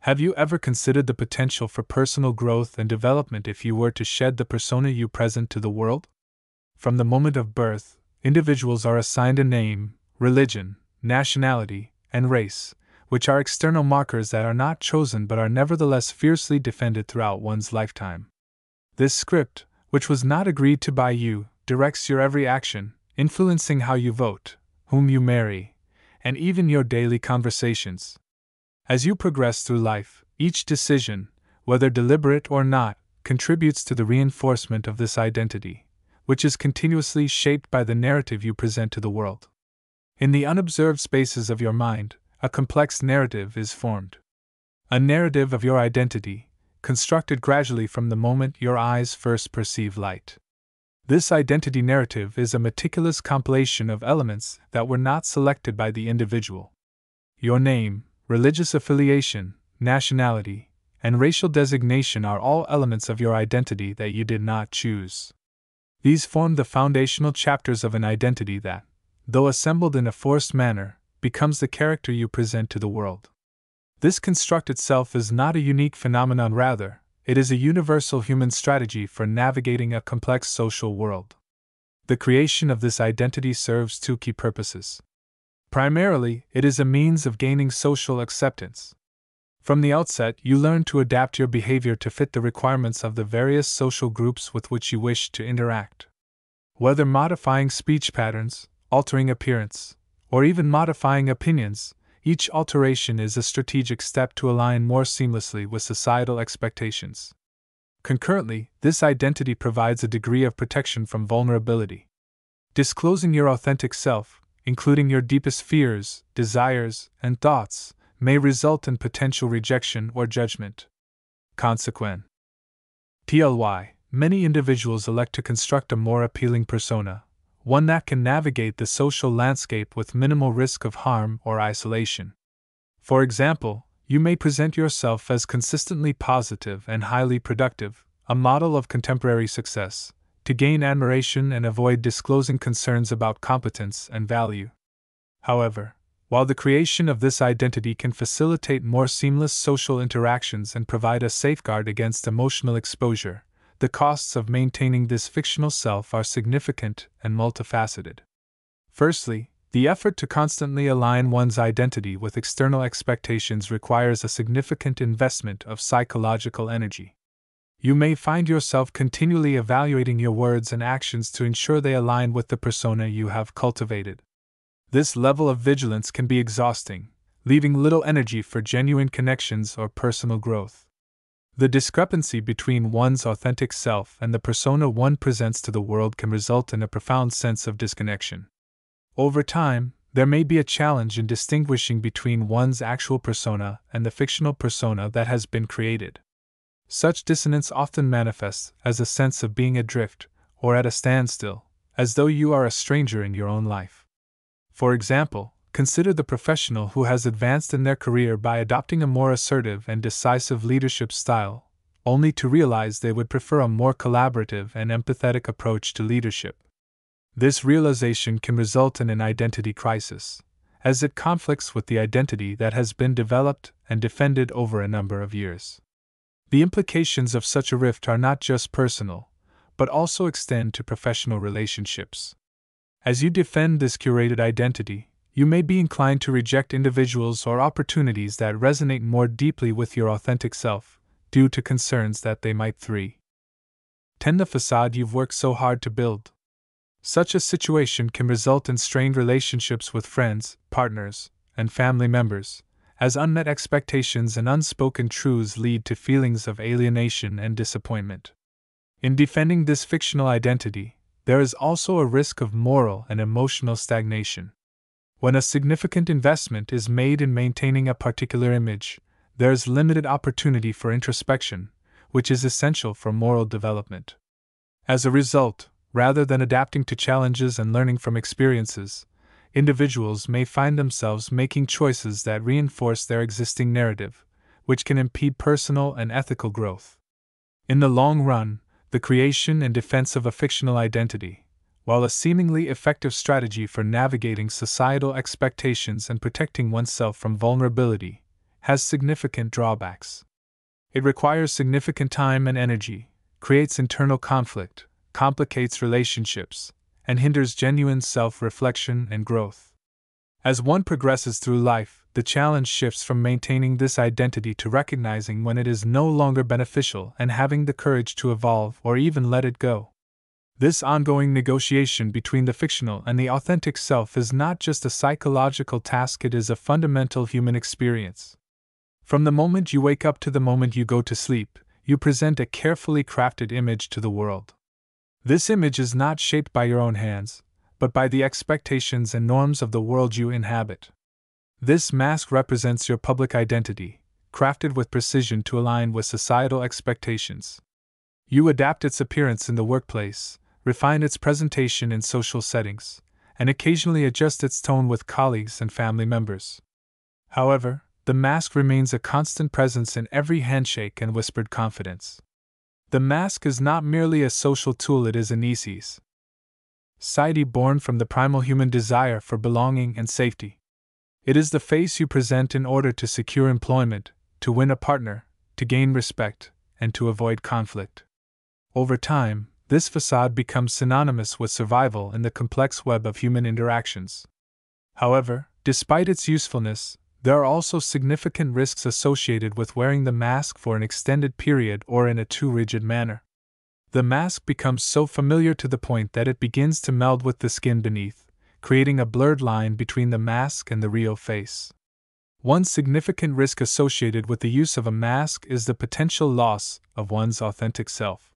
Have you ever considered the potential for personal growth and development if you were to shed the persona you present to the world? From the moment of birth, individuals are assigned a name, religion, nationality, and race, which are external markers that are not chosen but are nevertheless fiercely defended throughout one's lifetime. This script, which was not agreed to by you, directs your every action, influencing how you vote, whom you marry, and even your daily conversations. As you progress through life, each decision, whether deliberate or not, contributes to the reinforcement of this identity, which is continuously shaped by the narrative you present to the world. In the unobserved spaces of your mind, a complex narrative is formed. A narrative of your identity, constructed gradually from the moment your eyes first perceive light. This identity narrative is a meticulous compilation of elements that were not selected by the individual. Your name, religious affiliation, nationality, and racial designation are all elements of your identity that you did not choose. These form the foundational chapters of an identity that, though assembled in a forced manner, becomes the character you present to the world. This construct itself is not a unique phenomenon, rather, it is a universal human strategy for navigating a complex social world. The creation of this identity serves two key purposes. Primarily, it is a means of gaining social acceptance. From the outset, you learn to adapt your behavior to fit the requirements of the various social groups with which you wish to interact. Whether modifying speech patterns, altering appearance, or even modifying opinions, each alteration is a strategic step to align more seamlessly with societal expectations. Concurrently, this identity provides a degree of protection from vulnerability. Disclosing your authentic self, including your deepest fears, desires, and thoughts, may result in potential rejection or judgment. Consequently, many individuals elect to construct a more appealing persona, one that can navigate the social landscape with minimal risk of harm or isolation. For example, you may present yourself as consistently positive and highly productive, a model of contemporary success, to gain admiration and avoid disclosing concerns about competence and value. However, while the creation of this identity can facilitate more seamless social interactions and provide a safeguard against emotional exposure, the costs of maintaining this fictional self are significant and multifaceted. Firstly, the effort to constantly align one's identity with external expectations requires a significant investment of psychological energy. You may find yourself continually evaluating your words and actions to ensure they align with the persona you have cultivated. This level of vigilance can be exhausting, leaving little energy for genuine connections or personal growth. The discrepancy between one's authentic self and the persona one presents to the world can result in a profound sense of disconnection. Over time, there may be a challenge in distinguishing between one's actual persona and the fictional persona that has been created. Such dissonance often manifests as a sense of being adrift or at a standstill, as though you are a stranger in your own life. For example, consider the professional who has advanced in their career by adopting a more assertive and decisive leadership style, only to realize they would prefer a more collaborative and empathetic approach to leadership. This realization can result in an identity crisis, as it conflicts with the identity that has been developed and defended over a number of years. The implications of such a rift are not just personal, but also extend to professional relationships. As you defend this curated identity, you may be inclined to reject individuals or opportunities that resonate more deeply with your authentic self, due to concerns that they might threaten the facade you've worked so hard to build. Such a situation can result in strained relationships with friends, partners, and family members, as unmet expectations and unspoken truths lead to feelings of alienation and disappointment. In defending this fictional identity, there is also a risk of moral and emotional stagnation. When a significant investment is made in maintaining a particular image, there is limited opportunity for introspection, which is essential for moral development. As a result, rather than adapting to challenges and learning from experiences, individuals may find themselves making choices that reinforce their existing narrative, which can impede personal and ethical growth. In the long run, the creation and defense of a fictional identity, while a seemingly effective strategy for navigating societal expectations and protecting oneself from vulnerability, has significant drawbacks. It requires significant time and energy, creates internal conflict, complicates relationships, and hinders genuine self-reflection and growth. As one progresses through life, the challenge shifts from maintaining this identity to recognizing when it is no longer beneficial and having the courage to evolve or even let it go. This ongoing negotiation between the fictional and the authentic self is not just a psychological task, it is a fundamental human experience. From the moment you wake up to the moment you go to sleep, you present a carefully crafted image to the world. This image is not shaped by your own hands, but by the expectations and norms of the world you inhabit. This mask represents your public identity, crafted with precision to align with societal expectations. You adapt its appearance in the workplace, refine its presentation in social settings, and occasionally adjust its tone with colleagues and family members. However, the mask remains a constant presence in every handshake and whispered confidence. The mask is not merely a social tool, it is an identity born from the primal human desire for belonging and safety. It is the face you present in order to secure employment, to win a partner, to gain respect, and to avoid conflict. Over time, this facade becomes synonymous with survival in the complex web of human interactions. However, despite its usefulness, there are also significant risks associated with wearing the mask for an extended period or in a too rigid manner. The mask becomes so familiar to the point that it begins to meld with the skin beneath, creating a blurred line between the mask and the real face. One significant risk associated with the use of a mask is the potential loss of one's authentic self.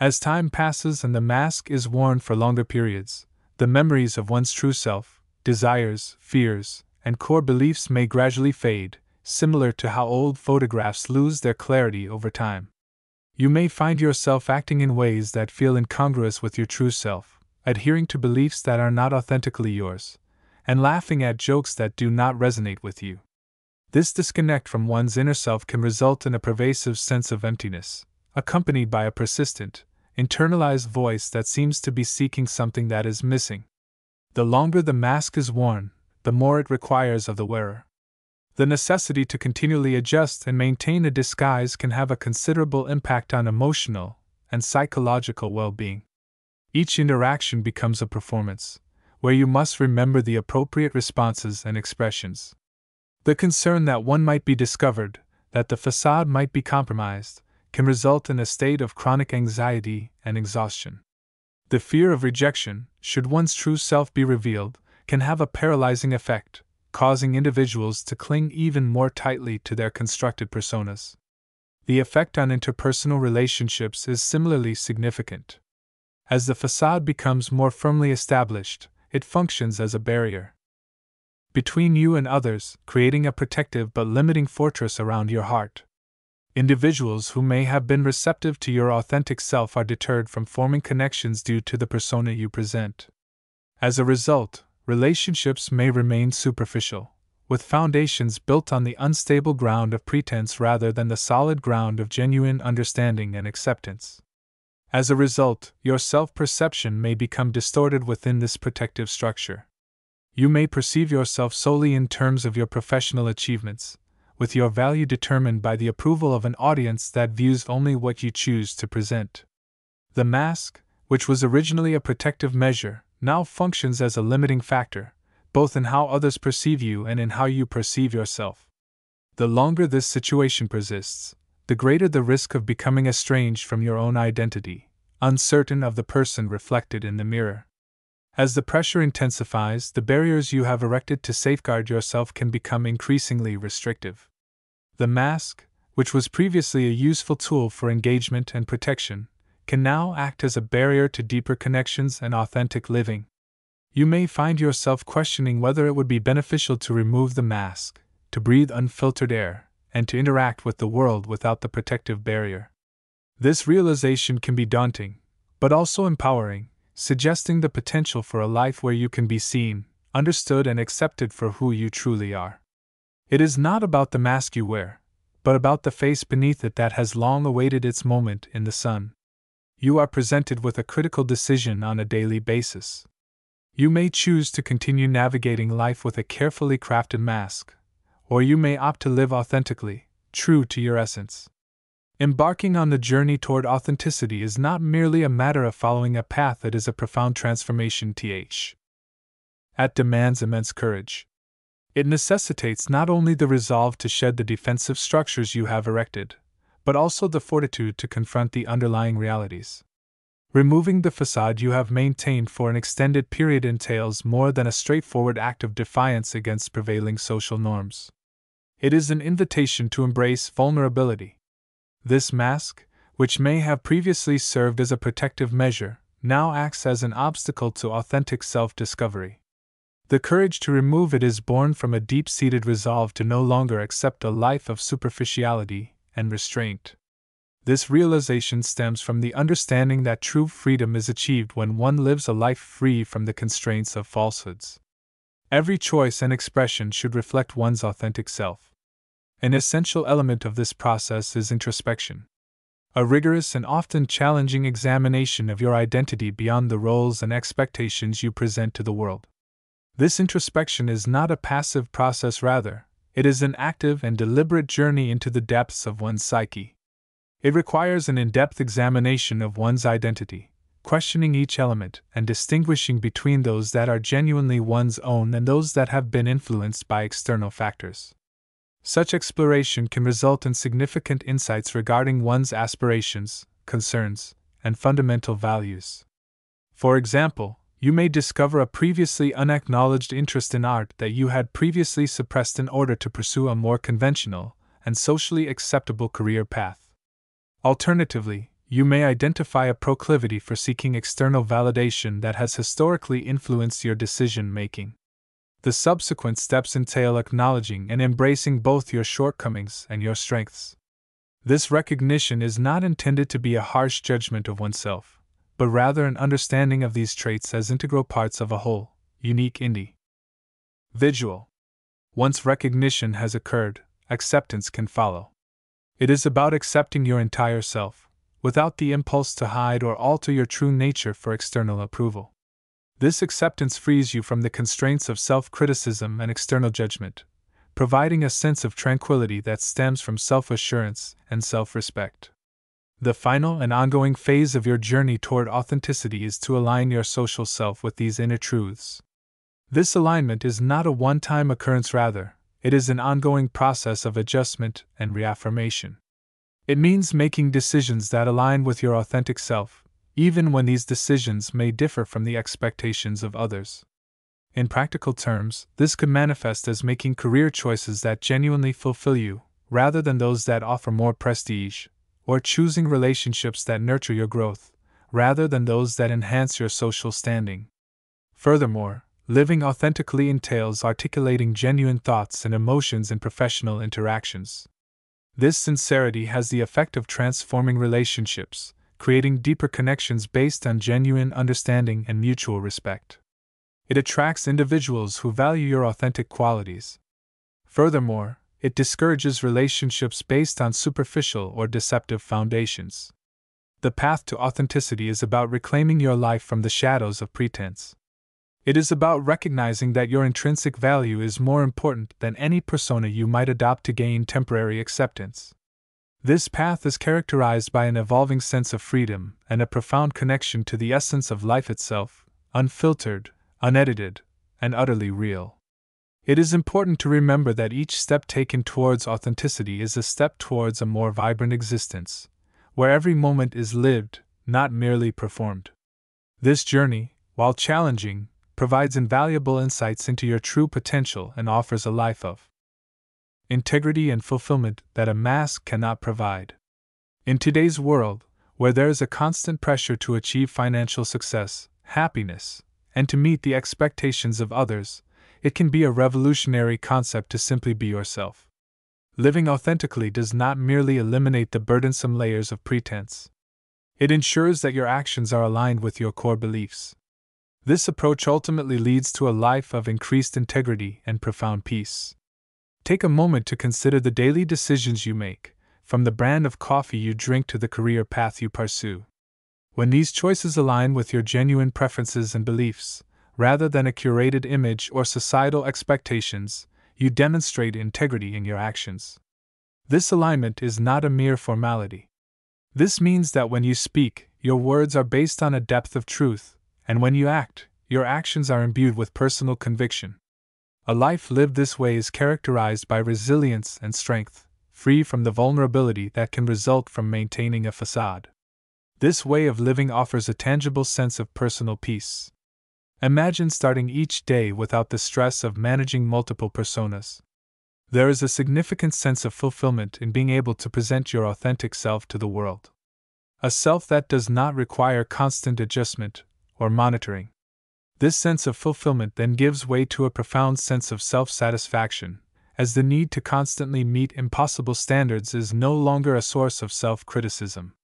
As time passes and the mask is worn for longer periods, the memories of one's true self, desires, fears, and core beliefs may gradually fade, similar to how old photographs lose their clarity over time. You may find yourself acting in ways that feel incongruous with your true self, adhering to beliefs that are not authentically yours, and laughing at jokes that do not resonate with you. This disconnect from one's inner self can result in a pervasive sense of emptiness, accompanied by a persistent, internalized voice that seems to be seeking something that is missing. The longer the mask is worn, the more it requires of the wearer. The necessity to continually adjust and maintain a disguise can have a considerable impact on emotional and psychological well-being. Each interaction becomes a performance, where you must remember the appropriate responses and expressions. The concern that one might be discovered, that the facade might be compromised, can result in a state of chronic anxiety and exhaustion. The fear of rejection, should one's true self be revealed, can have a paralyzing effect, causing individuals to cling even more tightly to their constructed personas. The effect on interpersonal relationships is similarly significant. As the facade becomes more firmly established, it functions as a barrier between you and others, creating a protective but limiting fortress around your heart. Individuals who may have been receptive to your authentic self are deterred from forming connections due to the persona you present. As a result, relationships may remain superficial, with foundations built on the unstable ground of pretense rather than the solid ground of genuine understanding and acceptance. As a result, your self-perception may become distorted within this protective structure. You may perceive yourself solely in terms of your professional achievements, with your value determined by the approval of an audience that views only what you choose to present. The mask, which was originally a protective measure, now functions as a limiting factor, both in how others perceive you and in how you perceive yourself. The longer this situation persists, the greater the risk of becoming estranged from your own identity, uncertain of the person reflected in the mirror. As the pressure intensifies, the barriers you have erected to safeguard yourself can become increasingly restrictive. The mask, which was previously a useful tool for engagement and protection, can now act as a barrier to deeper connections and authentic living. You may find yourself questioning whether it would be beneficial to remove the mask, to breathe unfiltered air, and to interact with the world without the protective barrier. This realization can be daunting, but also empowering, suggesting the potential for a life where you can be seen, understood, and accepted for who you truly are. It is not about the mask you wear, but about the face beneath it that has long awaited its moment in the sun. You are presented with a critical decision on a daily basis. You may choose to continue navigating life with a carefully crafted mask, or you may opt to live authentically, true to your essence. Embarking on the journey toward authenticity is not merely a matter of following a path, it is a profound transformation that demands immense courage. It necessitates not only the resolve to shed the defensive structures you have erected, but also the fortitude to confront the underlying realities. Removing the facade you have maintained for an extended period entails more than a straightforward act of defiance against prevailing social norms. It is an invitation to embrace vulnerability. This mask, which may have previously served as a protective measure, now acts as an obstacle to authentic self-discovery. The courage to remove it is born from a deep-seated resolve to no longer accept a life of superficiality and restraint. This realization stems from the understanding that true freedom is achieved when one lives a life free from the constraints of falsehoods. Every choice and expression should reflect one's authentic self. An essential element of this process is introspection, a rigorous and often challenging examination of your identity beyond the roles and expectations you present to the world. This introspection is not a passive process, rather, it is an active and deliberate journey into the depths of one's psyche. It requires an in-depth examination of one's identity, questioning each element and distinguishing between those that are genuinely one's own and those that have been influenced by external factors. Such exploration can result in significant insights regarding one's aspirations, concerns, and fundamental values. For example, you may discover a previously unacknowledged interest in art that you had previously suppressed in order to pursue a more conventional and socially acceptable career path. Alternatively, you may identify a proclivity for seeking external validation that has historically influenced your decision-making. The subsequent steps entail acknowledging and embracing both your shortcomings and your strengths. This recognition is not intended to be a harsh judgment of oneself, but rather an understanding of these traits as integral parts of a whole, unique individual. Once recognition has occurred, acceptance can follow. It is about accepting your entire self, without the impulse to hide or alter your true nature for external approval. This acceptance frees you from the constraints of self-criticism and external judgment, providing a sense of tranquility that stems from self-assurance and self-respect. The final and ongoing phase of your journey toward authenticity is to align your social self with these inner truths. This alignment is not a one-time occurrence, rather, it is an ongoing process of adjustment and reaffirmation. It means making decisions that align with your authentic self, even when these decisions may differ from the expectations of others. In practical terms, this could manifest as making career choices that genuinely fulfill you, rather than those that offer more prestige, or choosing relationships that nurture your growth, rather than those that enhance your social standing. Furthermore, living authentically entails articulating genuine thoughts and emotions in professional interactions. This sincerity has the effect of transforming relationships, creating deeper connections based on genuine understanding and mutual respect. It attracts individuals who value your authentic qualities. Furthermore, it discourages relationships based on superficial or deceptive foundations. The path to authenticity is about reclaiming your life from the shadows of pretense. It is about recognizing that your intrinsic value is more important than any persona you might adopt to gain temporary acceptance. This path is characterized by an evolving sense of freedom and a profound connection to the essence of life itself, unfiltered, unedited, and utterly real. It is important to remember that each step taken towards authenticity is a step towards a more vibrant existence, where every moment is lived, not merely performed. This journey, while challenging, provides invaluable insights into your true potential and offers a life of integrity and fulfillment that a mask cannot provide. In today's world, where there is a constant pressure to achieve financial success, happiness, and to meet the expectations of others, it can be a revolutionary concept to simply be yourself. Living authentically does not merely eliminate the burdensome layers of pretense. It ensures that your actions are aligned with your core beliefs. This approach ultimately leads to a life of increased integrity and profound peace. Take a moment to consider the daily decisions you make, from the brand of coffee you drink to the career path you pursue. When these choices align with your genuine preferences and beliefs, rather than a curated image or societal expectations, you demonstrate integrity in your actions. This alignment is not a mere formality. This means that when you speak, your words are based on a depth of truth, and when you act, your actions are imbued with personal conviction. A life lived this way is characterized by resilience and strength, free from the vulnerability that can result from maintaining a facade. This way of living offers a tangible sense of personal peace. Imagine starting each day without the stress of managing multiple personas. There is a significant sense of fulfillment in being able to present your authentic self to the world. A self that does not require constant adjustment or monitoring. This sense of fulfillment then gives way to a profound sense of self-satisfaction, as the need to constantly meet impossible standards is no longer a source of self-criticism.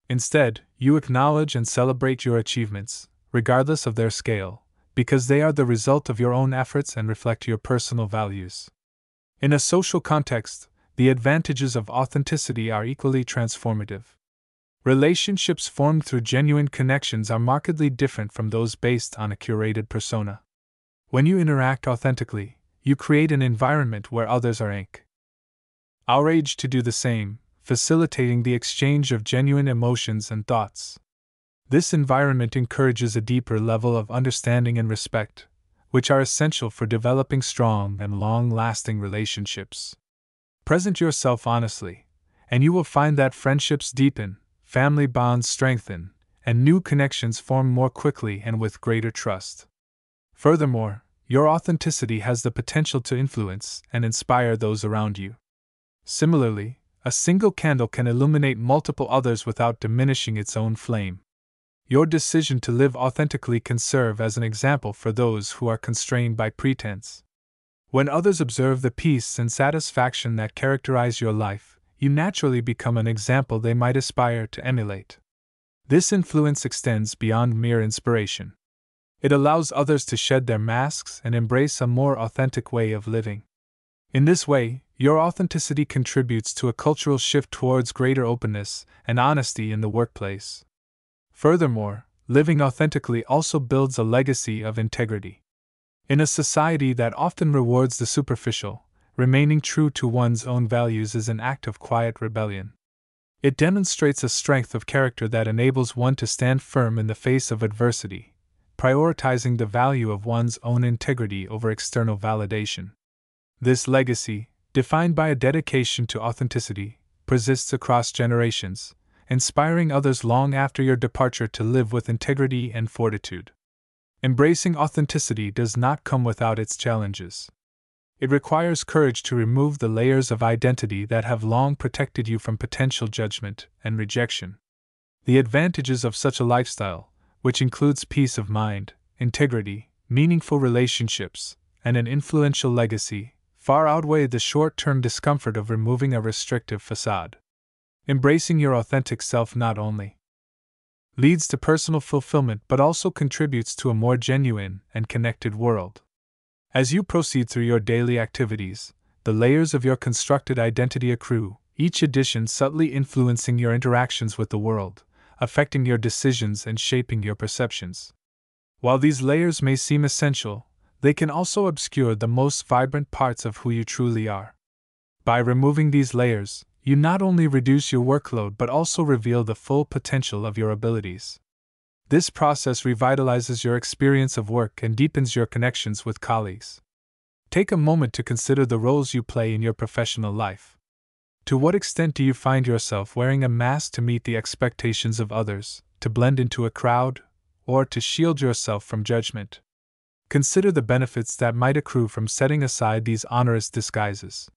Instead, you acknowledge and celebrate your achievements, regardless of their scale, because they are the result of your own efforts and reflect your personal values. In a social context, the advantages of authenticity are equally transformative. Relationships formed through genuine connections are markedly different from those based on a curated persona. When you interact authentically, you create an environment where others are encouraged to do the same, facilitating the exchange of genuine emotions and thoughts. This environment encourages a deeper level of understanding and respect, which are essential for developing strong and long-lasting relationships. Present yourself honestly, and you will find that friendships deepen, family bonds strengthen, and new connections form more quickly and with greater trust. Furthermore, your authenticity has the potential to influence and inspire those around you. Similarly, a single candle can illuminate multiple others without diminishing its own flame. Your decision to live authentically can serve as an example for those who are constrained by pretense. When others observe the peace and satisfaction that characterize your life, you naturally become an example they might aspire to emulate. This influence extends beyond mere inspiration. It allows others to shed their masks and embrace a more authentic way of living. In this way, your authenticity contributes to a cultural shift towards greater openness and honesty in the workplace. Furthermore, living authentically also builds a legacy of integrity. In a society that often rewards the superficial, remaining true to one's own values is an act of quiet rebellion. It demonstrates a strength of character that enables one to stand firm in the face of adversity, prioritizing the value of one's own integrity over external validation. This legacy, defined by a dedication to authenticity, persists across generations, inspiring others long after your departure to live with integrity and fortitude. Embracing authenticity does not come without its challenges. It requires courage to remove the layers of identity that have long protected you from potential judgment and rejection. The advantages of such a lifestyle, which includes peace of mind, integrity, meaningful relationships, and an influential legacy, far outweigh the short-term discomfort of removing a restrictive facade. Embracing your authentic self not only leads to personal fulfillment but also contributes to a more genuine and connected world. As you proceed through your daily activities, the layers of your constructed identity accrue, each addition subtly influencing your interactions with the world, affecting your decisions and shaping your perceptions. While these layers may seem essential, they can also obscure the most vibrant parts of who you truly are. By removing these layers, you not only reduce your workload but also reveal the full potential of your abilities. This process revitalizes your experience of work and deepens your connections with colleagues. Take a moment to consider the roles you play in your professional life. To what extent do you find yourself wearing a mask to meet the expectations of others, to blend into a crowd, or to shield yourself from judgment? Consider the benefits that might accrue from setting aside these onerous disguises.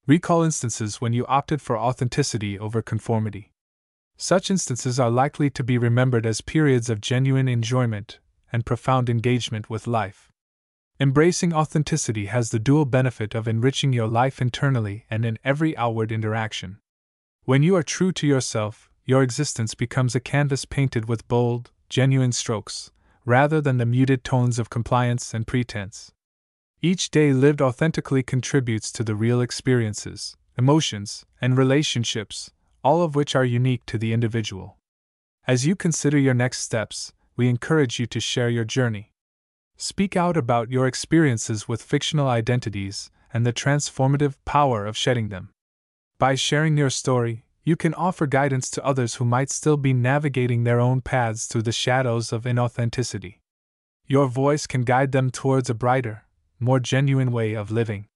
Recall instances when you opted for authenticity over conformity. Such instances are likely to be remembered as periods of genuine enjoyment and profound engagement with life. Embracing authenticity has the dual benefit of enriching your life internally and in every outward interaction. When you are true to yourself, your existence becomes a canvas painted with bold, genuine strokes, rather than the muted tones of compliance and pretense. Each day lived authentically contributes to the real experiences, emotions, and relationships, all of which are unique to the individual. As you consider your next steps, we encourage you to share your journey. Speak out about your experiences with fictional identities, and the transformative power of shedding them. By sharing your story, you can offer guidance to others who might still be navigating their own paths through the shadows of inauthenticity. Your voice can guide them towards a brighter, more genuine way of living.